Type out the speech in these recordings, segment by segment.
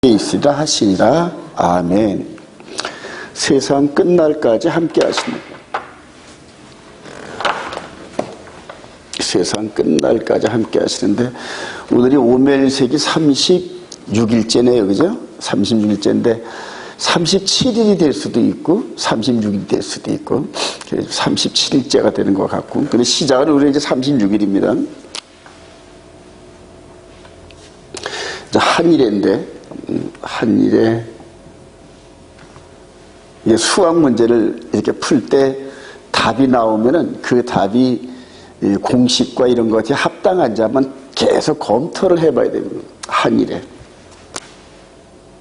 있으리라 하시니라. 아멘. 세상 끝날까지 함께 하시는, 세상 끝날까지 함께 하시는데, 오늘이 오멜세기 36일째네요. 그죠? 36일째인데 37일이 될 수도 있고 36일이 될 수도 있고 37일째가 되는 것 같고, 근데 시작은 우리 이제 36일입니다. 한일인데, 한일에 수학 문제를 이렇게 풀 때 답이 나오면은 그 답이 공식과 이런 것이 합당한지 한번 계속 검토를 해봐야 됩니다. 한일에.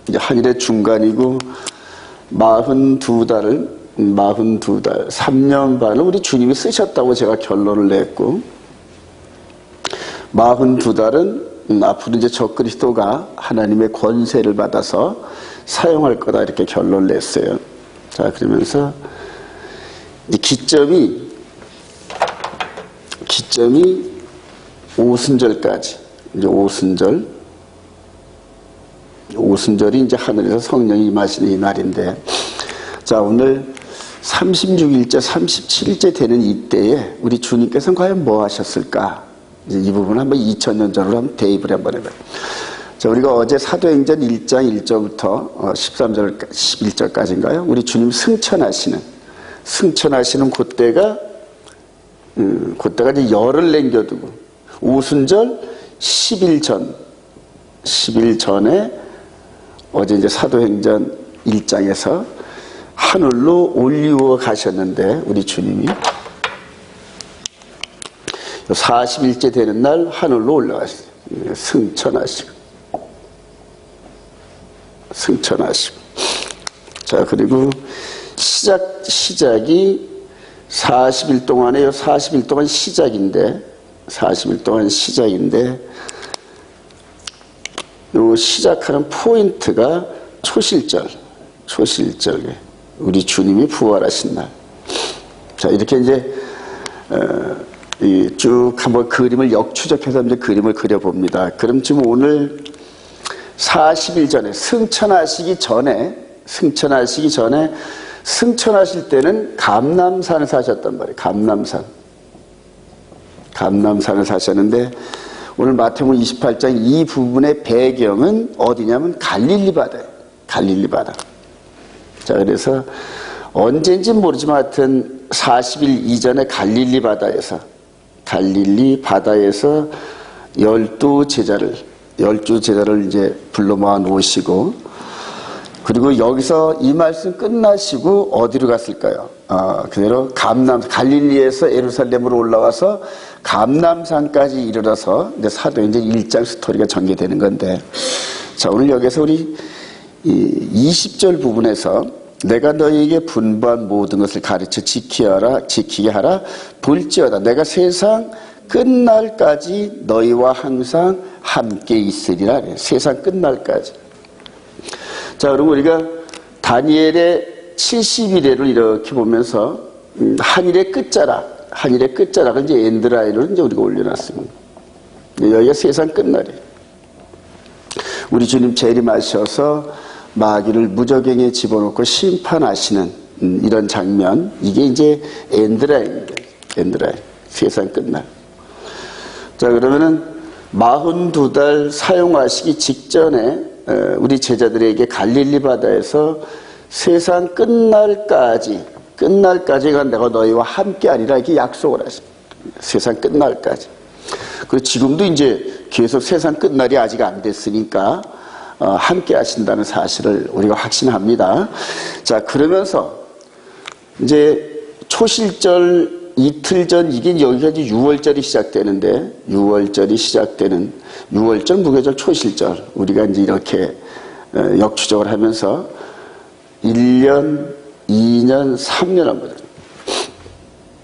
이제 한일의 중간이고 42달, 3년 반을 우리 주님이 쓰셨다고 제가 결론을 냈고, 42달은 앞으로 이제 적그리스도가 하나님의 권세를 받아서 사용할 거다, 이렇게 결론을 냈어요. 자, 그러면서 이제 기점이 오순절까지, 이제 오순절이 이제 하늘에서 성령이 임하시는 이 날인데, 자, 오늘 36일째, 37일째 되는 이때에 우리 주님께서는 과연 뭐 하셨을까? 이제 이 부분 한번 2000년 전으로 한번 대입을 한번 해봐요. 자, 우리가 어제 사도행전 1장 1절부터 13절, 11절까지인가요? 우리 주님 승천하시는 그때가 이제 열을 남겨두고, 오순절 10일 전에 어제 이제 사도행전 1장에서 하늘로 올리워 가셨는데, 우리 주님이 40일째 되는 날 하늘로 올라가셨어요. 승천하시고. 자, 그리고 시작이 40일 동안에, 40일 동안 시작인데, 요 시작하는 포인트가 초실절, 우리 주님이 부활하신 날. 자, 이렇게 이제 쭉 한번 그림을 역추적해서 이제 그림을 그려봅니다. 그럼 지금 오늘 40일 전에, 승천하시기 전에 승천하실 때는 감람산을 사셨단 말이에요. 감람산을 사셨는데, 오늘 마태복음 28장 이 부분의 배경은 어디냐면 갈릴리 바다예요. 갈릴리 바다. 자, 그래서 언제인지 모르지만 하여튼 40일 이전에 갈릴리 바다에서 12제자를 이제 불러 모아 놓으시고, 그리고 여기서 이 말씀 끝나시고 어디로 갔을까요? 그대로 갈릴리에서 예루살렘으로 올라와서 감람산까지 이르러서 이제 사도행전 1장 스토리가 전개되는 건데, 자, 오늘 여기서 우리 20절 부분에서 내가 너희에게 분부한 모든 것을 가르쳐 지키게 하라. 볼지어다 내가 세상 끝날까지 너희와 항상 함께 있으리라. 세상 끝날까지. 자, 그럼 우리가 다니엘의 70일에를 이렇게 보면서 한일의 끝자락을 이제 엔드라이로 이제 우리가 올려놨습니다. 여기가 세상 끝날이에요. 우리 주님 재림하셔서 마귀를 무저갱에 집어넣고 심판하시는 이런 장면, 이게 이제 엔드라입니다. 세상 끝날. 자, 그러면은 42달 사용하시기 직전에 우리 제자들에게 갈릴리 바다에서 세상 끝날까지가 내가 너희와 함께하리라, 이렇게 약속을 하십니다. 세상 끝날까지. 그리고 지금도 이제 계속 세상 끝날이 아직 안 됐으니까 함께 하신다는 사실을 우리가 확신합니다. 자, 그러면서 이제 초실절 이틀 전, 이게 여기까지 6월절이 시작되는데, 6월절, 무교절, 초실절, 우리가 이제 이렇게 역추적을 하면서 1년, 2년, 3년 한번,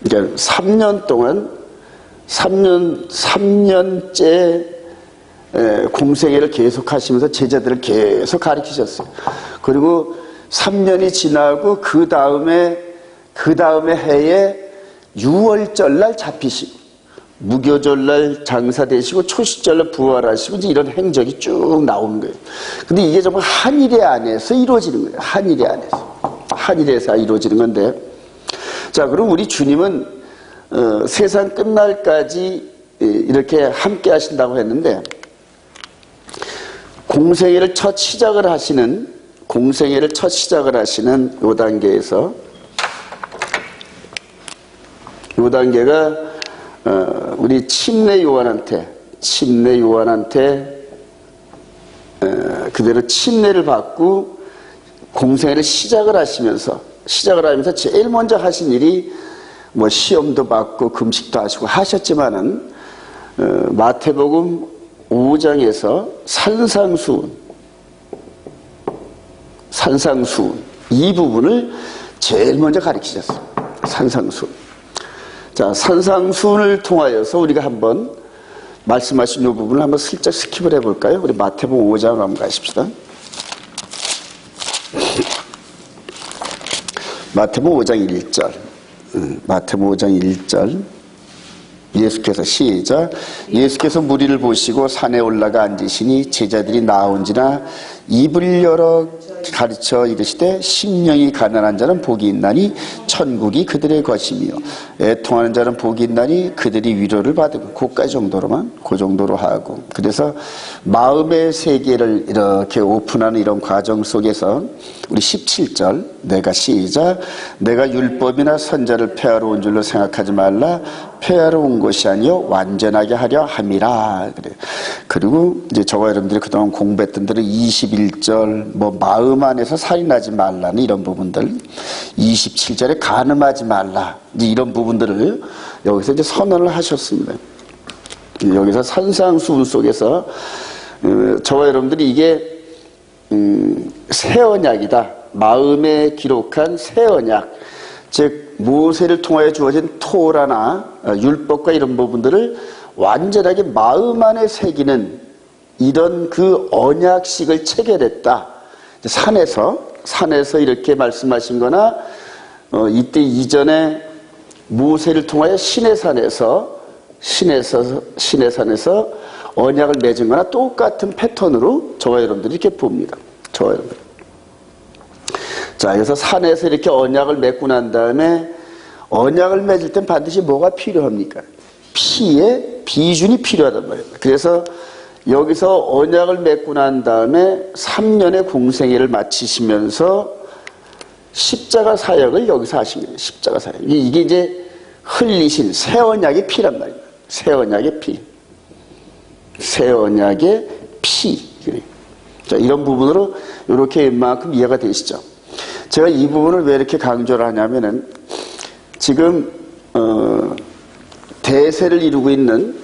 그러니까 3년 동안, 3년째 공생애를 계속 하시면서 제자들을 계속 가르치셨어요. 그리고 3년이 지나고 그 다음에 해에 6월절 날 잡히시고, 무교절날 장사되시고 초시절날 부활하시고 이제 이런 행적이 쭉 나오는 거예요. 근데 이게 정말 한일의 안에서 이루어지는 거예요. 한일의 안에서. 한일에서 이루어지는 건데, 자, 그럼 우리 주님은 세상 끝날까지 이렇게 함께 하신다고 했는데, 공생애를 첫 시작을 하시는 요 단계에서, 요 단계가 우리 침례 요한한테 그대로 침례를 받고 공생애를 시작을 하면서 제일 먼저 하신 일이 뭐 시험도 받고 금식도 하시고 하셨지만은 마태복음 5장에서 산상수훈 이 부분을 제일 먼저 가르치셨어요. 산상수훈. 자, 산상수훈을 통하여서 우리가 한번 말씀하신 이 부분을 한번 슬쩍 스킵을 해볼까요? 우리 마태복음 5장 한번 가십시다. 마태복음 5장 1절. 마태복음 5장 1절. 예수께서 시작. 예수께서 무리를 보시고 산에 올라가 앉으시니 제자들이 나온지나 입을 열어 가르쳐 이르시되 심령이 가난한 자는 복이 있나니 천국이 그들의 것이며 애통하는 자는 복이 있나니 그들이 위로를 받으고 그까지 정도로만 그 정도로 하고, 그래서 마음의 세계를 이렇게 오픈하는 이런 과정 속에서 우리 17절 내가 시작. 내가 율법이나 선자를 폐하러 온 줄로 생각하지 말라. 폐하러 온 것이 아니요 완전하게 하려 함이라. 그래. 그리고 이제 저와 여러분들이 그동안 공부했던 대로 21절 뭐 마음 안에서 살인하지 말라는 이런 부분들, 27절에 간음하지 말라 이제 이런 부분들을 여기서 이제 선언을 하셨습니다. 여기서 산상수훈 속에서 저와 여러분들이 이게 새 언약이다. 마음에 기록한 새 언약, 즉 모세를 통하여 주어진 토라나 율법과 이런 부분들을 완전하게 마음 안에 새기는 이런 그 언약식을 체결했다. 산에서 이렇게 말씀하신 거나 이때 이전에 모세를 통하여 시내산에서 언약을 맺은 거나 똑같은 패턴으로 저와 여러분들이 이렇게 봅니다. 저와 여러분들. 자, 그래서 산에서 이렇게 언약을 맺고 난 다음에 언약을 맺을 땐 반드시 뭐가 필요합니까? 피의 비준이 필요하단 말이에요. 그래서 여기서 언약을 맺고 난 다음에 3년의 공생애를 마치시면서 십자가 사역을 여기서 하신 거예요. 십자가 사역. 이게 이제 흘리신 새 언약의 피란 말이에요. 새 언약의 피. 새 언약의 피. 자, 이런 부분으로 이렇게 웬만큼 이해가 되시죠? 제가 이 부분을 왜 이렇게 강조를 하냐면은 지금 대세를 이루고 있는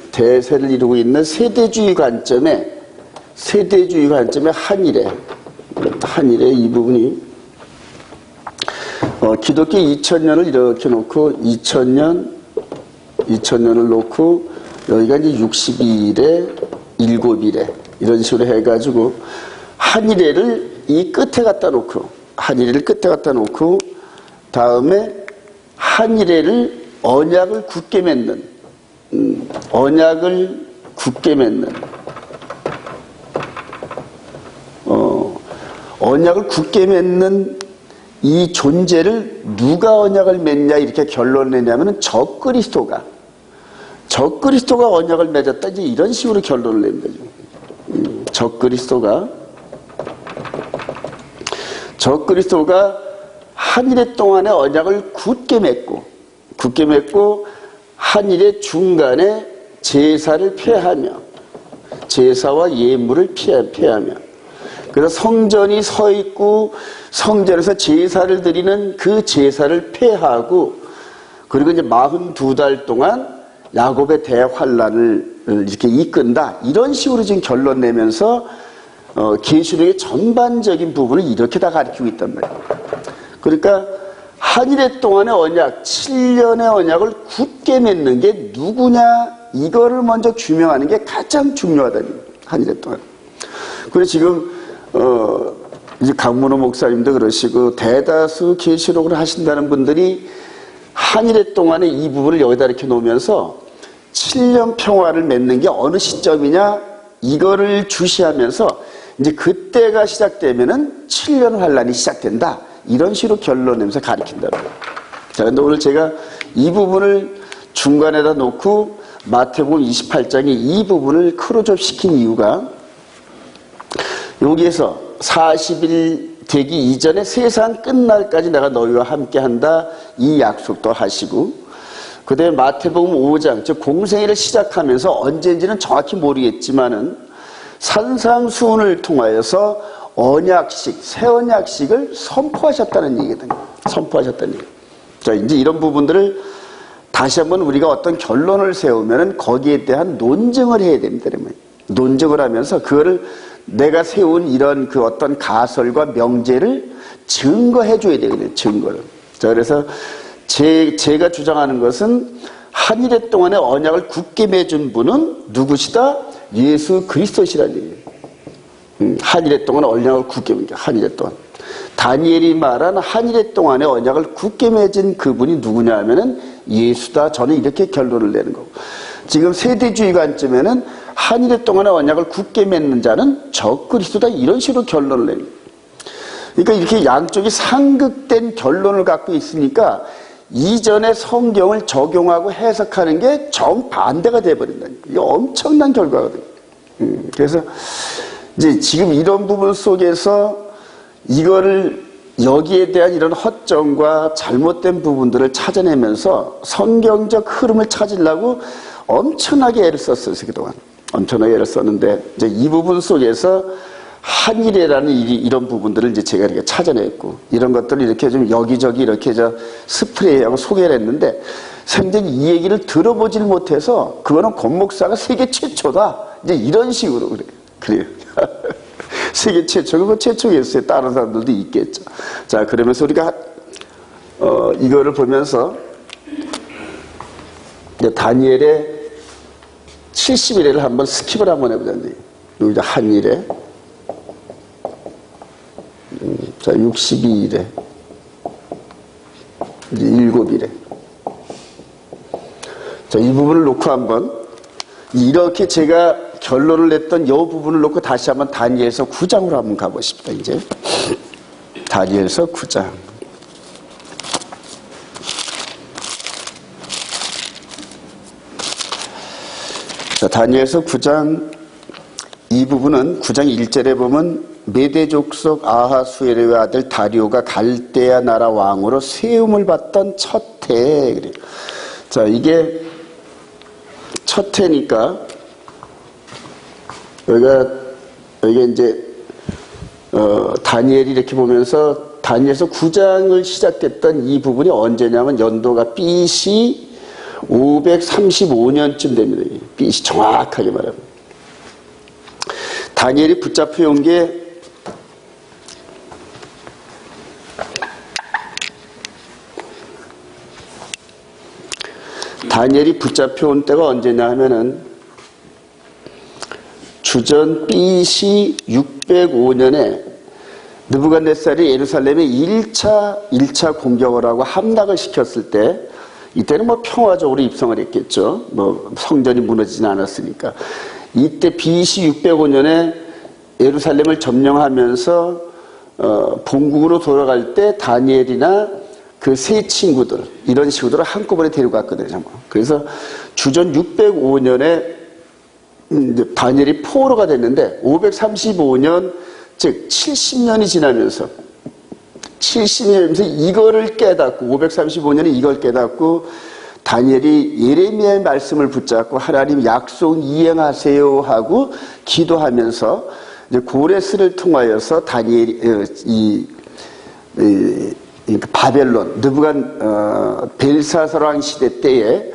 세대주의 관점에 한일의 이 부분이 기독교 2000년을 이렇게 놓고 2000년을 놓고 여기가 이제 60일에 7일에 이런 식으로 해가지고 한일회를 이 끝에 갖다 놓고 다음에 한일회를 언약을 굳게 맺는 이 존재를 누가 언약을 맺냐 이렇게 결론을 내냐면은 적그리스도가 언약을 맺었다 이제 이런 식으로 결론을 낸 거죠. 적그리스도가 한일회 동안의 언약을 굳게 맺고 한일회 중간에 제사를 폐하며 제사와 예물을 폐하며 그래서 성전이 서 있고 성전에서 제사를 드리는 그 제사를 폐하고 그리고 이제 42달 동안 야곱의 대환란을 이렇게 이끈다 이런 식으로 지금 결론 내면서 계시록의 전반적인 부분을 이렇게 다 가르치고 있단 말이에요. 그러니까 한일회 동안의 언약, 7년의 언약을 굳게 맺는 게 누구냐 이거를 먼저 규명하는 게 가장 중요하다는 거예요. 한일회 동안. 그래서 지금 이제 강문호 목사님도 그러시고 대다수 계시록을 하신다는 분들이 한일회 동안의 이 부분을 여기다 이렇게 놓으면서 7년 평화를 맺는 게 어느 시점이냐, 이거를 주시하면서 이제 그때가 시작되면은 7년 환란이 시작된다. 이런 식으로 결론내면서 가르친다는 거예요. 자, 근데 오늘 제가 이 부분을 중간에다 놓고 마태복음 28장에 이 부분을 크로즈업 시킨 이유가, 여기에서 40일 되기 이전에 세상 끝날까지 내가 너희와 함께 한다, 이 약속도 하시고, 그 다음에 마태복음 5장, 즉 공생애를 시작하면서 언제인지는 정확히 모르겠지만은 산상수훈을 통하여서 언약식, 새 언약식을 선포하셨다는 얘기거든요. 선포하셨다는 얘기. 자, 이제 이런 부분들을 다시 한번 우리가 어떤 결론을 세우면은 거기에 대한 논증을 해야 됩니다. 논증을 하면서 그거를 내가 세운 이런 그 어떤 가설과 명제를 증거해 줘야 되거든요. 증거를. 자, 그래서 제가 주장하는 것은 한 일해 동안의 언약을 굳게 맺은 분은 누구시다? 예수 그리스도시라는 얘기예요. 한 일해 동안 언약을 굳게 맺은 게 한 일해 동안. 다니엘이 말한 한 일해 동안의 언약을 굳게 맺은 그분이 누구냐 하면은 예수다. 저는 이렇게 결론을 내는 거고. 지금 세대주의 관점에는 한 일해 동안의 언약을 굳게 맺는 자는 적그리스도다. 이런 식으로 결론을 내는 거예요. 그러니까 이렇게 양쪽이 상극된 결론을 갖고 있으니까 이전의 성경을 적용하고 해석하는 게 정반대가 돼버린다. 이게 엄청난 결과거든요. 그래서 이제 지금 이런 부분 속에서 이거를 여기에 대한 이런 허점과 잘못된 부분들을 찾아내면서 성경적 흐름을 찾으려고 엄청나게 애를 썼어요. 그동안 엄청나게 애를 썼는데, 이제 이 부분 속에서 한일이라는 이런 부분들을 이제 제가 이렇게 찾아냈고, 이런 것들을 이렇게 좀 여기저기 이렇게 스프레이하고 소개를 했는데, 생전에 이 얘기를 들어보질 못해서 그거는 권 목사가 세계 최초다. 이제 이런 식으로 그래요. 세계 최초가 그 최초겠어요. 다른 사람들도 있겠죠. 자, 그러면서 우리가 이거를 보면서 다니엘의 70일에를 한번 스킵을 한번 해보자. 여기다 한일에, 자, 62일에, 이제 7일에. 자, 이 부분을 놓고 한번, 이렇게 제가 결론을 냈던 이 부분을 놓고 다시 한번 다니엘서 9장으로 한번 가보십시다, 이제. 다니엘서 9장. 자, 다니엘서 9장, 이 부분은 9장 1절에 보면 메대 족속 아하수에르의 아들 다리오가 갈대아 나라 왕으로 세움을 받던 첫 해. 그래요. 자, 이게 첫 해니까 여기가 이제 다니엘이 이렇게 보면서 다니엘서 9장을 시작했던 이 부분이 언제냐면 연도가 BC 535년쯤 됩니다. BC 정확하게 말하면. 다니엘이 붙잡혀 온 게 다니엘이 붙잡혀 온 때가 언제냐 하면은 주전 BC 605년에 느부갓네살이 예루살렘에 1차 공격을 하고 함락을 시켰을 때, 이때는 뭐 평화적으로 입성을 했겠죠. 뭐 성전이 무너지진 않았으니까. 이때 BC 605년에 예루살렘을 점령하면서 본국으로 돌아갈 때 다니엘이나 그 세 친구들, 이런 친구들을 한꺼번에 데려갔거든요. 그래서 주전 605년에 다니엘이 포로가 됐는데 535년, 즉 70년이 지나면서 70년이면서 이거를 깨닫고, 535년에 이걸 깨닫고 다니엘이 예레미야의 말씀을 붙잡고 하나님 약속 이행하세요 하고 기도하면서 이제 고레스를 통하여서 다니엘이 바벨론, 벨사살 왕 시대 때에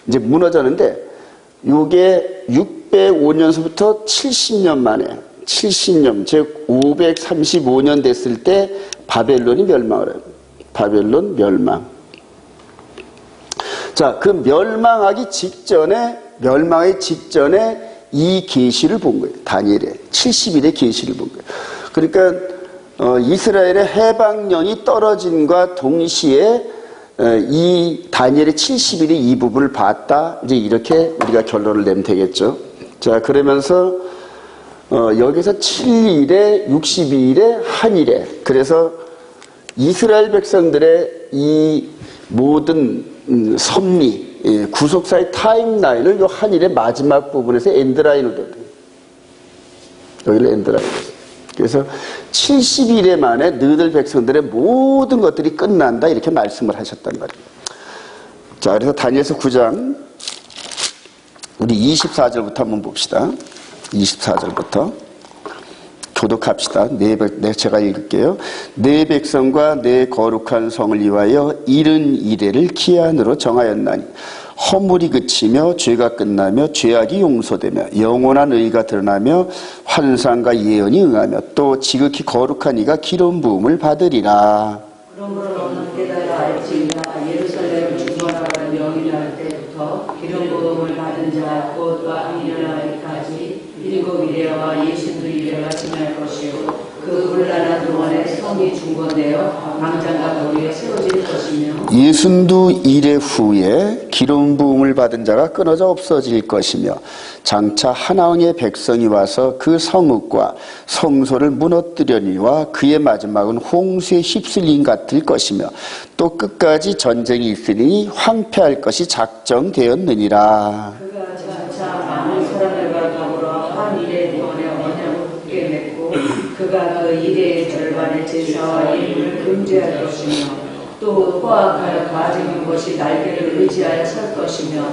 이제 무너졌는데, 이게 605년서부터 70년 만에, 70년, 즉 535년 됐을 때 바벨론이 멸망을 해요. 바벨론 멸망. 자, 그 멸망하기 직전에 이 계시를 본 거예요. 다니엘의 70일의 계시를 본 거예요. 그러니까 이스라엘의 해방령이 떨어진과 동시에 이 다니엘의 70일이 이 부분을 봤다. 이제 이렇게 우리가 결론을 내면 되겠죠. 자, 그러면서 여기서 7일에 62일에 한일에, 그래서 이스라엘 백성들의 이 모든 섭리, 구속사의 타임라인을 요 한일의 마지막 부분에서 엔드라인으로 됐다. 여기를 엔드라인. 그래서 70일에 만에 너희들 백성들의 모든 것들이 끝난다, 이렇게 말씀을 하셨단 말이에요. 자, 그래서 다니엘서 9장 우리 24절부터 한번 봅시다. 24절부터 교독합시다. 제가 읽을게요. 내 백성과 내 거룩한 성을 위하여 70일을 기한으로 정하였나니 허물이 그치며 죄가 끝나며 죄악이 용서되며 영원한 의가 드러나며 환상과 예언이 응하며 또 지극히 거룩한 이가 기름 부음을 받으리라. 그러므로 너는 깨달아 알지니라. 예루살렘 중건하라는 명이 날 때부터 기름 부음을 받은 자 곧 왕이 일어나기까지 7이레와 예순두 이레가 지날 것이요 그 곤란한 동안에 성이 중건되어 광장과 거리에 세워질 것이며 예순두 이레 후에 기름 부음을 받은 자가 끊어져 없어질 것이며 장차 하나님의 백성이 와서 그 성읍과 성소를 무너뜨려니와 그의 마지막은 홍수에 휩쓸림 같을 것이며 또 끝까지 전쟁이 있으니 황폐할 것이 작정되었느니라. 그가 장차 많은 사람들과 더불어 한 일의 구원의 언약을 굳게 맺고 그가 그 일의 절반의 제사와 예물을 금지할 것이며 또 포악하여 가진 것이 날개를 의지하여 설 것이며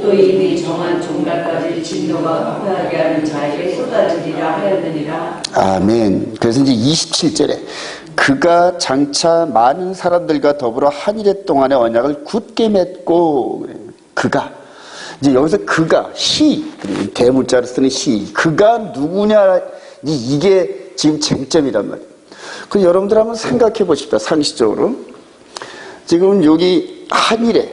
또 이미 정한 종날까지 진노가 폭발하게 하는 자에게 쏟아지리라 하였느니라. 아멘. 그래서 이제 27절에 그가 장차 많은 사람들과 더불어 한 일의 동안의 언약을 굳게 맺고, 그가 이제 여기서 그가 대문자로 쓰는 그가 누구냐, 이게 지금 쟁점이란 말이에요. 그 여러분들 한번 생각해 보십시다. 상식적으로 지금 여기 한일에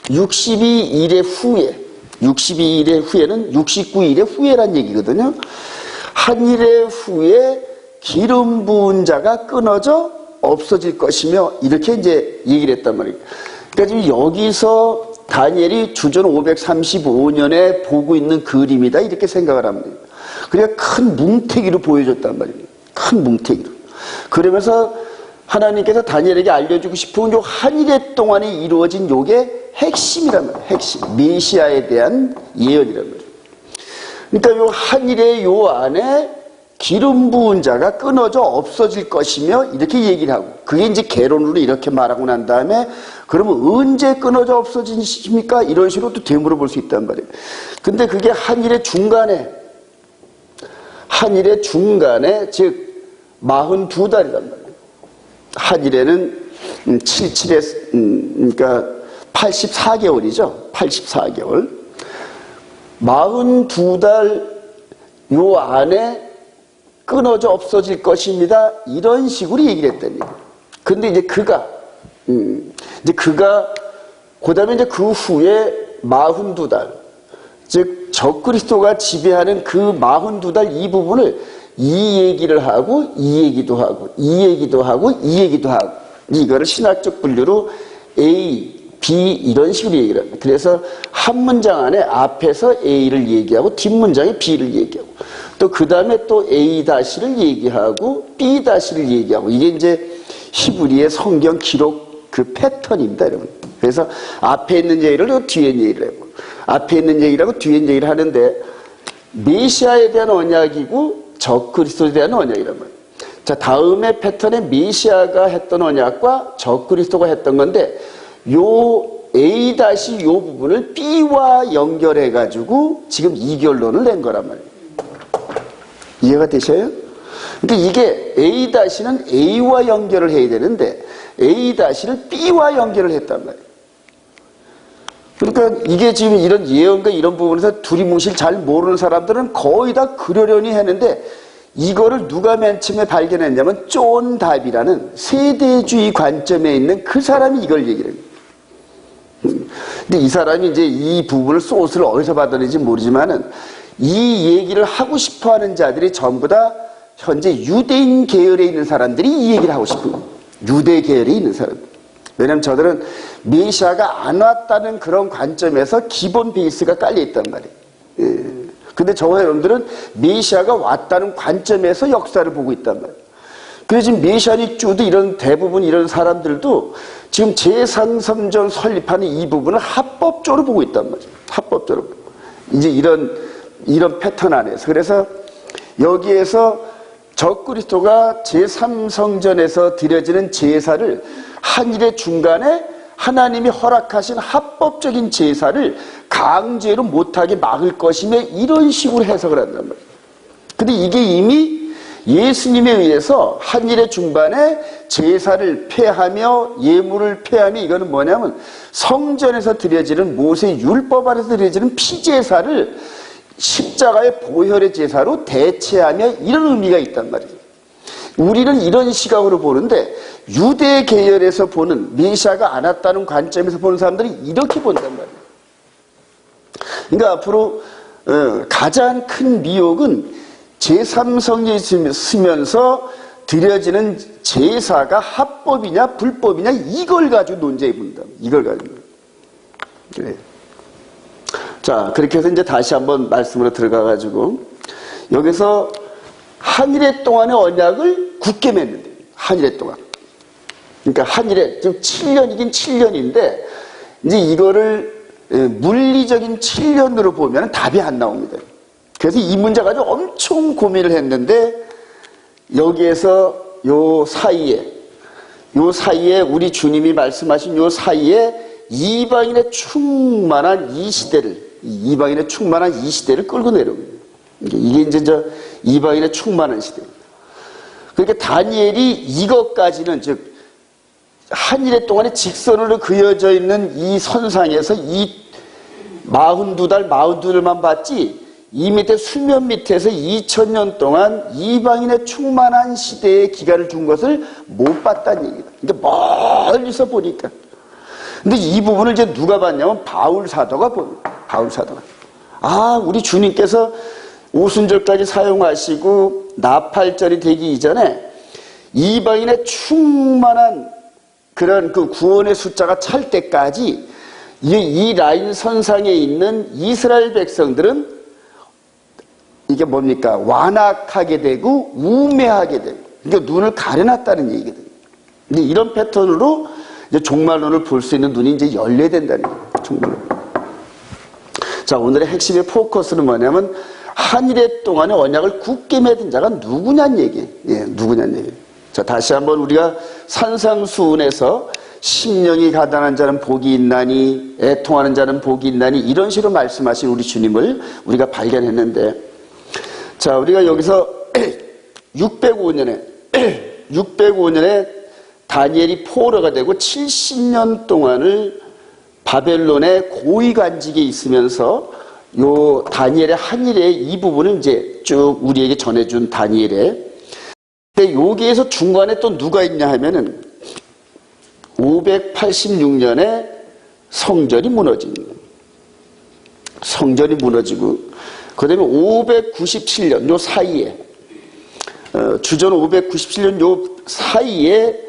62일의 후에, 62일의 후에는 69일의 후에란 얘기거든요. 한일의 후에 기름 부은 자가 끊어져 없어질 것이며 이렇게 이제 얘기를 했단 말이에요. 그러니까 지금 여기서 다니엘이 주전 535년에 보고 있는 그림이다, 이렇게 생각을 합니다. 그러니까 큰 뭉태기로 보여줬단 말이에요. 큰 뭉태기로. 그러면서 하나님께서 다니엘에게 알려주고 싶은 요 한일의 동안에 이루어진 요게 핵심이란 말이에요. 핵심. 메시아에 대한 예언이란 말이에요. 그러니까 요 한일의 요 안에 기름 부은 자가 끊어져 없어질 것이며 이렇게 얘기를 하고, 그게 이제 개론으로 이렇게 말하고 난 다음에 그러면 언제 끊어져 없어지십니까? 이런 식으로 또 되물어볼 수 있단 말이에요. 근데 그게 한일의 중간에 즉 42달이란 말이에요. 한일에는 77에 그러니까 84개월이죠. 84개월. 42달 요 안에 끊어져 없어질 것입니다. 이런 식으로 얘기를 했다니. 근데 이제 그가 그다음에 이제 그 후에 42달, 즉 적그리스도가 지배하는 그 42달 이 부분을 이 얘기를 하고 이 얘기도 하고 이 얘기도 하고 이 얘기도 하고, 이거를 신학적 분류로 A, B 이런 식으로 얘기를 합니다. 그래서 한 문장 안에 앞에서 A를 얘기하고 뒷문장에 B를 얘기하고 또 그 다음에 또 A-를 얘기하고 B-를 얘기하고, 이게 이제 히브리의 성경 기록 그 패턴입니다, 여러분. 그래서 앞에 있는 얘기를 뒤에 있는 얘기를 하고, 앞에 있는 얘기를 하고 뒤에 있는 얘기를 하는데, 메시아에 대한 언약이고 적그리스도에 대한 언약이란 말이에요. 자, 다음에 패턴에 메시아가 했던 언약과 적그리스도가 했던 건데, 요 A- 요 부분을 B와 연결해가지고 지금 이 결론을 낸 거란 말이에요. 이해가 되셔요? 그러니까 이게 A-는 A와 연결을 해야 되는데 A-를 B와 연결을 했단 말이에요. 그러니까 이게 지금 이런 예언과 이런 부분에서 두리뭉실 잘 모르는 사람들은 거의 다 그러려니 했는데, 이거를 누가 맨 처음에 발견했냐면 존 답이라는 세대주의 관점에 있는 그 사람이 이걸 얘기를 해요. 근데 이 사람이 이제 이 부분을 소스를 어디서 받았는지 모르지만은 이 얘기를 하고 싶어 하는 자들이 전부 다 현재 유대인 계열에 있는 사람들이 이 얘기를 하고 싶은 거예요. 유대 계열에 있는 사람. 왜냐하면 저들은 메시아가 안 왔다는 그런 관점에서 기본 베이스가 깔려 있단 말이에요. 예. 근데 저와 여러분들은 메시아가 왔다는 관점에서 역사를 보고 있단 말이에요. 그래서 지금 메시아닉 주도 이런 대부분 이런 사람들도 지금 제3성전 설립하는 이 부분을 합법적으로 보고 있단 말이에요. 합법적으로. 이제 이런 패턴 안에서. 그래서 여기에서 적그리스도가 제3성전에서 드려지는 제사를 한일의 중간에 하나님이 허락하신 합법적인 제사를 강제로 못하게 막을 것이며 이런 식으로 해석을 한단 말이에요. 근데 이게 이미 예수님에 의해서 한일의 중반에 제사를 폐하며 예물을 폐하며 이거는 뭐냐면 성전에서 드려지는 모세 율법 아래서 드려지는 피제사를 십자가의 보혈의 제사로 대체하며 이런 의미가 있단 말이에요. 우리는 이런 시각으로 보는데 유대 계열에서 보는 메시아가 안 왔다는 관점에서 보는 사람들이 이렇게 본단 말이에요. 그러니까 앞으로 가장 큰 미혹은 제3성전에 쓰면서 드려지는 제사가 합법이냐 불법이냐 이걸 가지고 논쟁해 본다. 이걸 가지고. 그래. 자, 그렇게 해서 이제 다시 한번 말씀으로 들어가가지고 여기서 한일의 동안의 언약을 굳게 맺는데 한일의 동안. 그러니까 한일의 지금 7년이긴 7년인데 이제 이거를 물리적인 7년으로 보면 답이 안 나옵니다. 그래서 이 문제 가지고 엄청 고민을 했는데 여기에서 요 사이에 우리 주님이 말씀하신 요 사이에 이방인의 충만한 이 시대를 끌고 내려옵니다. 이게 이제 이방인의 충만한 시대입니다. 그러니까 다니엘이 이것까지는 즉 한일의 동안에 직선으로 그어져 있는 이 선상에서 이 42달만 봤지 이 밑에 수면 밑에서 2000년 동안 이방인의 충만한 시대의 기간을 준 것을 못 봤다는 얘기다. 그러니까 멀리서 보니까. 근데 이 부분을 이제 누가 봤냐면 바울 사도가 봅니다. 바울 사도가. 우리 주님께서 오순절까지 사용하시고 나팔절이 되기 이전에 이방인의 충만한 그런 그 구원의 숫자가 찰 때까지 이 라인 선상에 있는 이스라엘 백성들은 이게 뭡니까? 완악하게 되고 우매하게 되고 그러니까 눈을 가려놨다는 얘기거든요. 근데 이런 패턴으로 이제 종말론을 볼 수 있는 눈이 이제 열려야 된다는 거예요. 종말론. 자, 오늘의 핵심의 포커스는 뭐냐면 한일의 동안의 언약을 굳게 맺은 자가 누구냐는 얘기예요. 누구냐는 얘기예요. 자, 다시 한번 우리가 산상수훈에서 심령이 가난한 자는 복이 있나니 애통하는 자는 복이 있나니 이런 식으로 말씀하신 우리 주님을 우리가 발견했는데 자, 우리가 여기서 605년에 다니엘이 포로가 되고 70년 동안을 바벨론의 고위관직에 있으면서 요 다니엘의 한일의 이 부분을 이제 쭉 우리에게 전해준 다니엘의 근데 여기에서 중간에 또 누가 있냐 하면은 586년에 성전이 무너집니다. 성전이 무너지고 그 다음에 597년 요 사이에 주전 597년 요 사이에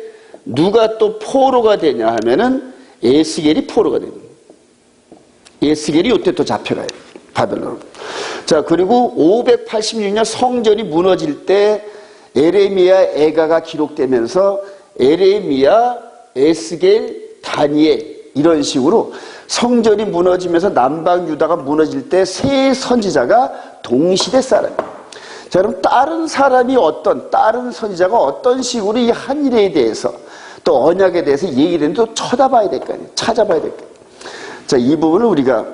누가 또 포로가 되냐 하면은 에스겔이 포로가 됩니다. 에스겔이 요때 또 잡혀가요. 바벨론으로. 자, 그리고 586년 성전이 무너질 때 에레미야 애가가 기록되면서 에레미야, 에스겔, 다니엘 이런 식으로 성전이 무너지면서 남방 유다가 무너질 때 세 선지자가 동시대 사람이에요. 자, 그럼 다른 선지자가 어떤 식으로 이 한일에 대해서 또 언약에 대해서 얘기를 했는데 또 찾아봐야 될 거 아니에요. 자, 이 부분을 우리가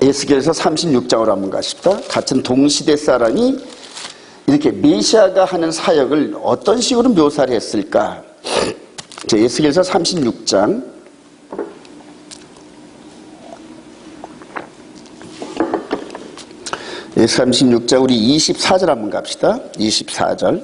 에스겔서 36장으로 한번 가십시다. 같은 동시대 사람이 이렇게 메시아가 하는 사역을 어떤 식으로 묘사를 했을까? 자, 에스겔서 36장 36장 우리 24절 한번 갑시다. 24절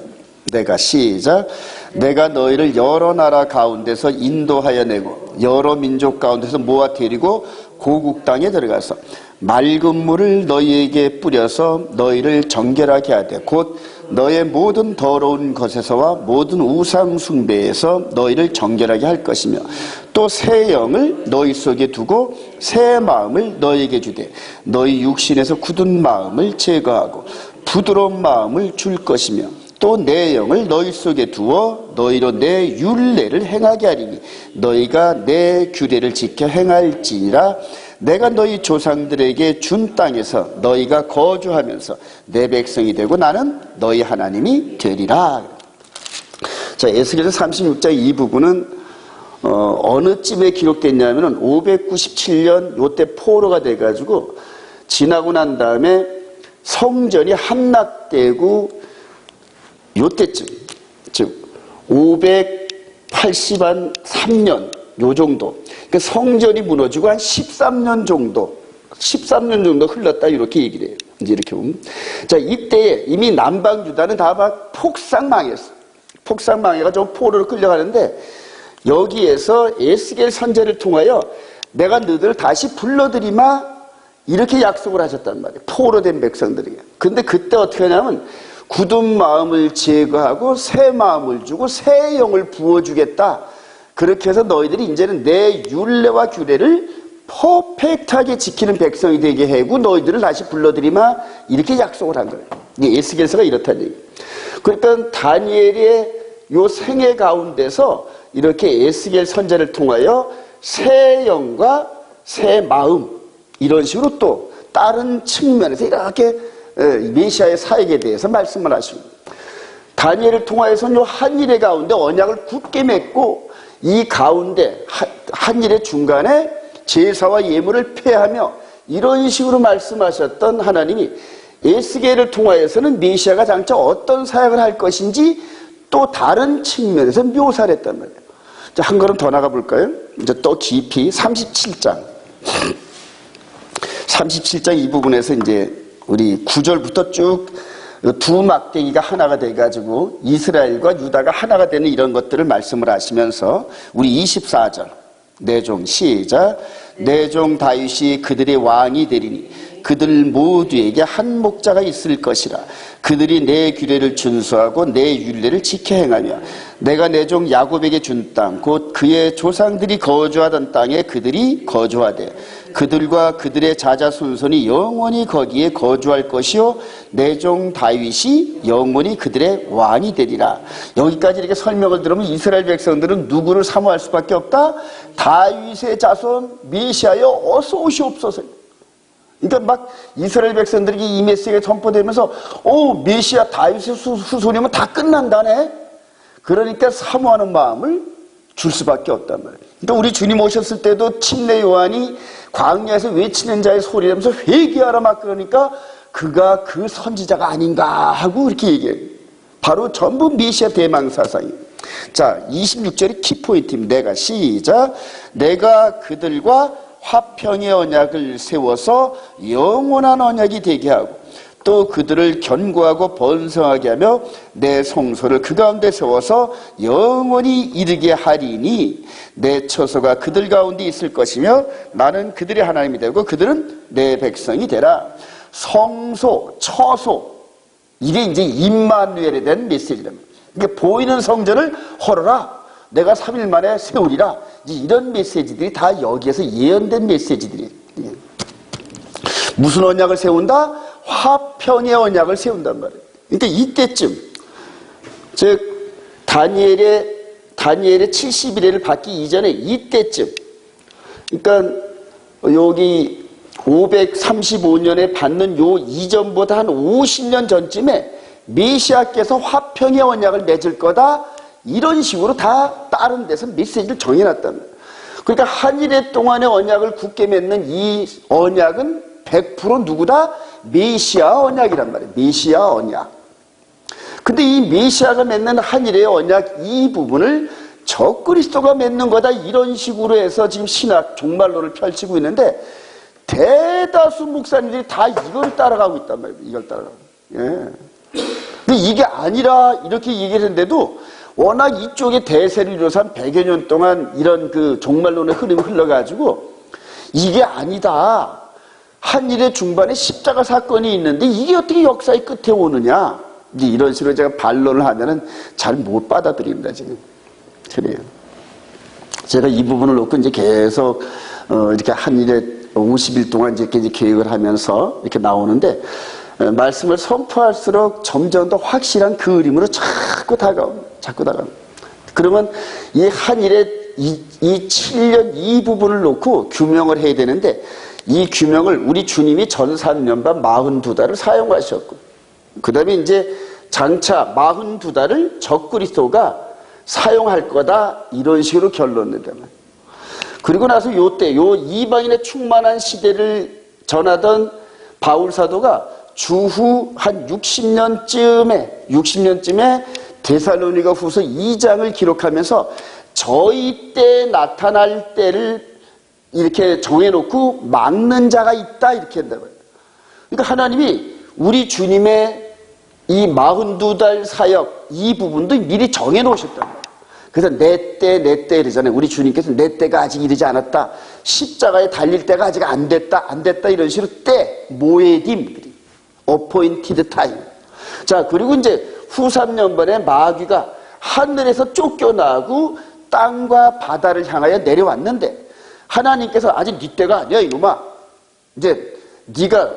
내가 너희를 여러 나라 가운데서 인도하여 내고 여러 민족 가운데서 모아 데리고 고국 땅에 들어가서 맑은 물을 너희에게 뿌려서 너희를 정결하게 하되 곧 너의 모든 더러운 것에서와 모든 우상 숭배에서 너희를 정결하게 할 것이며 또 새 영을 너희 속에 두고 새 마음을 너희에게 주되 너희 육신에서 굳은 마음을 제거하고 부드러운 마음을 줄 것이며 또 내 영을 너희 속에 두어 너희로 내 율례를 행하게 하리니 너희가 내 규례를 지켜 행할지니라. 내가 너희 조상들에게 준 땅에서 너희가 거주하면서 내 백성이 되고 나는 너희 하나님이 되리라. 자, 에스겔서 36장 이 부분은 어느 쯤에 기록됐냐면은 597년 요때 포로가 돼가지고 지나고 난 다음에 성전이 함락되고 요때쯤, 즉 583년 요 정도. 그러니까 성전이 무너지고 한 13년 정도 흘렀다 이렇게 얘기를 해요. 이제 이렇게 보면. 자, 이때에 이미 남방 유다는 다 막 폭삭망했어. 폭삭망해가지고 포로로 끌려가는데 여기에서 에스겔 선지자를 통하여 내가 너희들 다시 불러들이마 이렇게 약속을 하셨단 말이에요. 포로된 백성들에게. 근데 그때 어떻게 하냐면 굳은 마음을 제거하고 새 마음을 주고 새 영을 부어주겠다. 그렇게 해서 너희들이 이제는 내 율례와 규례를 퍼펙트하게 지키는 백성이 되게 하고 너희들을 다시 불러들이마 이렇게 약속을 한 거예요. 이게 에스겔서가 이렇다는 얘기예요. 그러니까 다니엘의 요 생애 가운데서 이렇게 에스겔 선지자를 통하여 새 영과 새 마음 이런 식으로 또 다른 측면에서 이렇게 메시아의 사역에 대해서 말씀을 하십니다. 다니엘을 통하여서는 요 한일의 가운데 언약을 굳게 맺고 이 가운데 한일의 중간에 제사와 예물을 폐하며 이런 식으로 말씀하셨던 하나님이 에스겔을 통하여서는 메시아가 장차 어떤 사역을 할 것인지 또 다른 측면에서 묘사를 했단 말이에요. 자, 한 걸음 더 나가 볼까요? 이제 또 깊이 37장. 37장 이 부분에서 이제 우리 9절부터 쭉 두 막대기가 하나가 돼가지고 이스라엘과 유다가 하나가 되는 이런 것들을 말씀을 하시면서 우리 24절 내 종 시작. 내 종 다윗이 그들의 왕이 되리니 그들 모두에게 한 목자가 있을 것이라. 그들이 내 규례를 준수하고 내 율례를 지켜 행하며 내가 내 종 야곱에게 준 땅 곧 그의 조상들이 거주하던 땅에 그들이 거주하되 그들과 그들의 자자손손이 영원히 거기에 거주할 것이요 내 종 다윗이 영원히 그들의 왕이 되리라. 여기까지 이렇게 설명을 들으면 이스라엘 백성들은 누구를 사모할 수밖에 없다? 다윗의 자손 메시아여 어서 오시옵소서. 그러니까 막 이스라엘 백성들에게 이 메시지가 전포되면서 메시아 다윗의 후손이면 다 끝난다네. 그러니까 사모하는 마음을 줄 수밖에 없단 말이에요. 그러니까 우리 주님 오셨을 때도 침례 요한이 광야에서 외치는 자의 소리라면서 회개하라 막 그러니까 그가 그 선지자가 아닌가 하고 이렇게 얘기해요. 바로 전부 메시아 대망 사상이에요. 자, 26절이 키포인트입니다. 내가 시작. 내가 그들과 화평의 언약을 세워서 영원한 언약이 되게 하고 또 그들을 견고하고 번성하게 하며 내 성소를 그 가운데 세워서 영원히 이르게 하리니 내 처소가 그들 가운데 있을 것이며 나는 그들의 하나님이 되고 그들은 내 백성이 되라. 성소, 처소 이게 이제 임마누엘에 대한 메시지랍니다. 그러니까 보이는 성전을 헐어라. 내가 3일 만에 세우리라. 이런 메시지들이 다 여기에서 예언된 메시지들이에요. 무슨 언약을 세운다? 화평의 언약을 세운단 말이에요. 그러니까 이때쯤, 즉 다니엘의 70일을 받기 이전에 이때쯤, 그러니까 여기 535년에 받는 요 이전보다 한 50년 전쯤에 메시아께서 화평의 언약을 맺을 거다. 이런 식으로 다 다른 데서 메시지를 정해놨단 말이에요. 그러니까 한일의 동안의 언약을 굳게 맺는 이 언약은 100% 누구다? 메시아 언약이란 말이에요. 메시아 언약. 근데 이 메시아가 맺는 한일의 언약 이 부분을 적그리스도가 맺는 거다. 이런 식으로 해서 지금 신학 종말론을 펼치고 있는데 대다수 목사님들이 다 이걸 따라가고 있단 말이에요. 이걸 따라가고. 예. 근데 이게 아니라 이렇게 얘기를 했는데도 워낙 이쪽에 대세를 이뤄서 한 100여 년 동안 이런 그 종말론의 흐름이 흘러가지고 이게 아니다. 한일의 중반에 십자가 사건이 있는데 이게 어떻게 역사의 끝에 오느냐. 이제 이런 식으로 제가 반론을 하면은 잘 못 받아들입니다, 지금. 그래요. 제가 이 부분을 놓고 이제 계속, 이렇게 한 일에 50일 동안 이제 계획을 하면서 이렇게 나오는데, 말씀을 선포할수록 점점 더 확실한 그림으로 자꾸 다가옵니다. 그러면 이 한 일에 이 7년 이 부분을 놓고 규명을 해야 되는데, 이 규명을 우리 주님이 전 3년반 42달을 사용하셨고, 그 다음에 이제 장차 42달을 적그리스도가 사용할 거다, 이런 식으로 결론을 내요. 그리고 나서 요때, 요 이방인의 충만한 시대를 전하던 바울 사도가 주후 한 60년쯤에 데살로니가 후서 2장을 기록하면서 저희 때 나타날 때를 이렇게 정해놓고 막는 자가 있다, 이렇게 한다고 해요. 그러니까 하나님이 우리 주님의 이 42달 사역 이 부분도 미리 정해놓으셨단 말이에요. 그래서 내 때 이러잖아요. 우리 주님께서 내 때가 아직 이르지 않았다, 십자가에 달릴 때가 아직 안 됐다 이런 식으로 때, 모에딤, appointed time. 자, 그리고 이제 후 3년반에 마귀가 하늘에서 쫓겨나고 땅과 바다를 향하여 내려왔는데, 하나님께서 아직 네 때가 아니야 이놈아, 이제 네가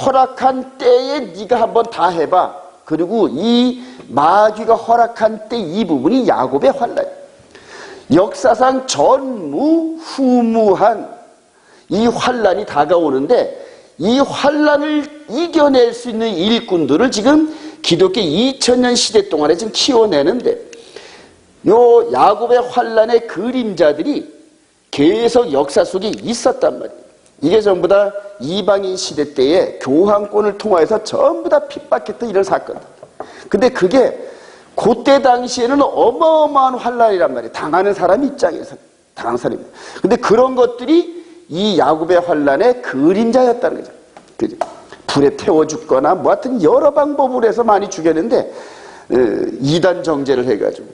허락한 때에 네가 한번 다 해봐. 그리고 이 마귀가 허락한 때 이 부분이 야곱의 환란, 역사상 전무후무한 이 환란이 다가오는데, 이 환란을 이겨낼 수 있는 일꾼들을 지금 기독교 2000년 시대 동안에 지금 키워내는데, 요 야곱의 환란의 그림자들이 계속 역사 속에 있었단 말이에요. 이게 전부 다 이방인 시대 때에 교황권을 통하여서 전부 다 핍박했던 이런 사건들. 근데 그게 그때 당시에는 어마어마한 환란이란 말이에요. 당하는 사람 입장에서. 당하는 사람이. 근데 그런 것들이 이 야곱의 환란의 그림자였다는 거죠. 그죠? 불에 태워 죽거나 뭐 하여튼 여러 방법으로 해서 많이 죽였는데, 이단 정제를 해가지고.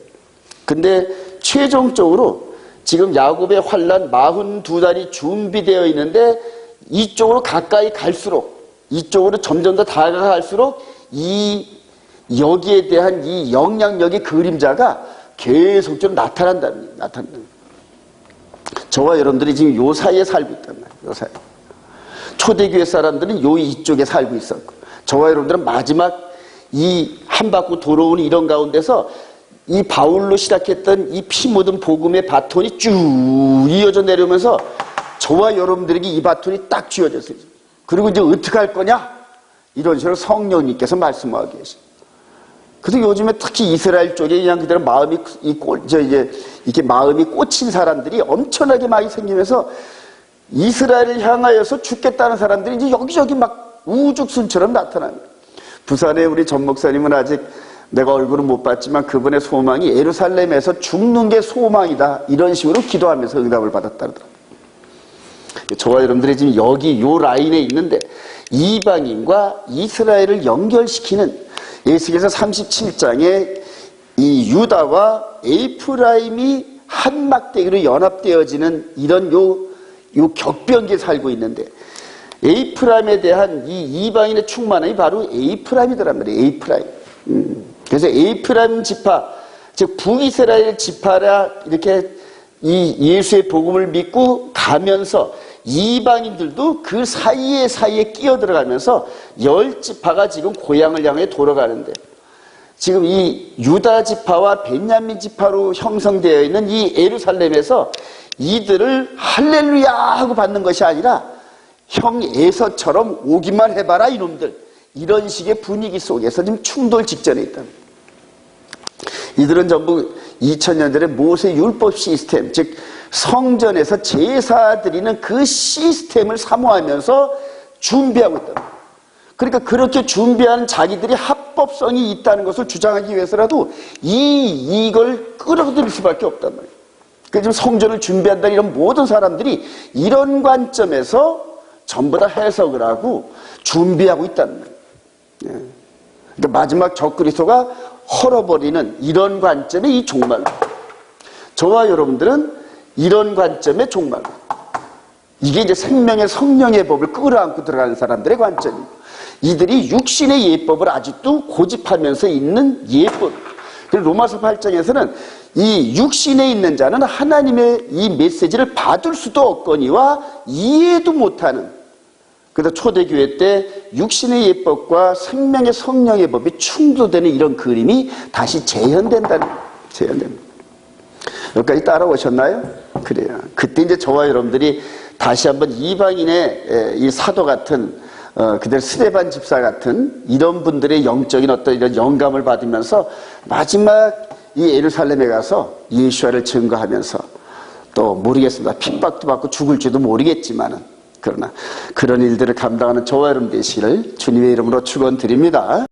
근데 최종적으로 지금 야곱의 환란 42달이 준비되어 있는데, 이쪽으로 가까이 갈수록, 이쪽으로 점점 더 다가갈수록 여기에 대한 이 영향력의 그림자가 계속적으로 나타난다는 거예요. 저와 여러분들이 지금 요 사이에 살고 있단 말이에요. 요 사이. 초대교회 사람들은 요 이쪽에 살고 있었고, 저와 여러분들은 마지막 이 한 바퀴 돌아오는 이런 가운데서 이 바울로 시작했던 이 피 묻은 복음의 바톤이 쭉 이어져 내려오면서 저와 여러분들에게 이 바톤이 딱 쥐어졌어요. 그리고 이제 어떻게 할 거냐? 이런 식으로 성령님께서 말씀하고 계십니다. 그래서 요즘에 특히 이스라엘 쪽에 그냥 그대로 마음이 이렇게 마음이 꽂힌 사람들이 엄청나게 많이 생기면서, 이스라엘을 향하여서 죽겠다는 사람들이 이제 여기저기 막 우죽순처럼 나타납니다. 부산에 우리 전 목사님은 아직 내가 얼굴은 못 봤지만 그분의 소망이 예루살렘에서 죽는 게 소망이다, 이런 식으로 기도하면서 응답을 받았다더라고요. 저와 여러분들이 지금 여기 요 라인에 있는데, 이방인과 이스라엘을 연결시키는 예수께서 37장에 이 유다와 에프라임이 한 막대기로 연합되어지는 이런 요 격변기에 살고 있는데, 에프라임에 대한 이 이방인의 충만함이 바로 에프라임이더란 말이에요. 에프라임. 그래서 에프라임 지파, 즉 북이스라엘 지파라 이렇게 이 예수의 복음을 믿고 가면서, 이방인들도 그 사이에 끼어들어가면서 10지파가 지금 고향을 향해 돌아가는데, 지금 이 유다 지파와 벤야민 지파로 형성되어 있는 이 예루살렘에서 이들을 할렐루야 하고 받는 것이 아니라, 형 에서처럼 오기만 해봐라 이놈들, 이런 식의 분위기 속에서 지금 충돌 직전에 있다. 이들은 전부 2000년 전에 모세 율법 시스템, 즉 성전에서 제사 드리는 그 시스템을 사모하면서 준비하고 있다. 그러니까 그렇게 준비한 자기들이 합법성이 있다는 것을 주장하기 위해서라도 이걸 끌어들일 수밖에 없단 말이에요. 그래서 지금 성전을 준비한다는 이런 모든 사람들이 이런 관점에서 전부 다 해석을 하고 준비하고 있다는 거예요. 그러니까 마지막 적그리스도가 헐어버리는 이런 관점의 이 종말. 저와 여러분들은 이런 관점의 종말. 이게 이제 생명의 성령의 법을 끌어안고 들어가는 사람들의 관점입니다. 이들이 육신의 예법을 아직도 고집하면서 있는 예법. 그리고 로마서 8장에서는 이 육신에 있는 자는 하나님의 이 메시지를 받을 수도 없거니와 이해도 못하는. 그래서 초대교회 때 육신의 예법과 생명의 성령의 법이 충돌되는 이런 그림이 다시 재현된다는. 여기까지 따라오셨나요? 그래요. 그때 이제 저와 여러분들이 다시 한번 이방인의 이 사도 같은 그들 스데반 집사 같은 이런 분들의 영적인 어떤 이런 영감을 받으면서 마지막 이 예루살렘에 가서 예수와를 증거하면서 또 모르겠습니다. 핍박도 받고 죽을지도 모르겠지만은 그러나 그런 일들을 감당하는 저와 여러분 되시기를 주님의 이름으로 축원드립니다.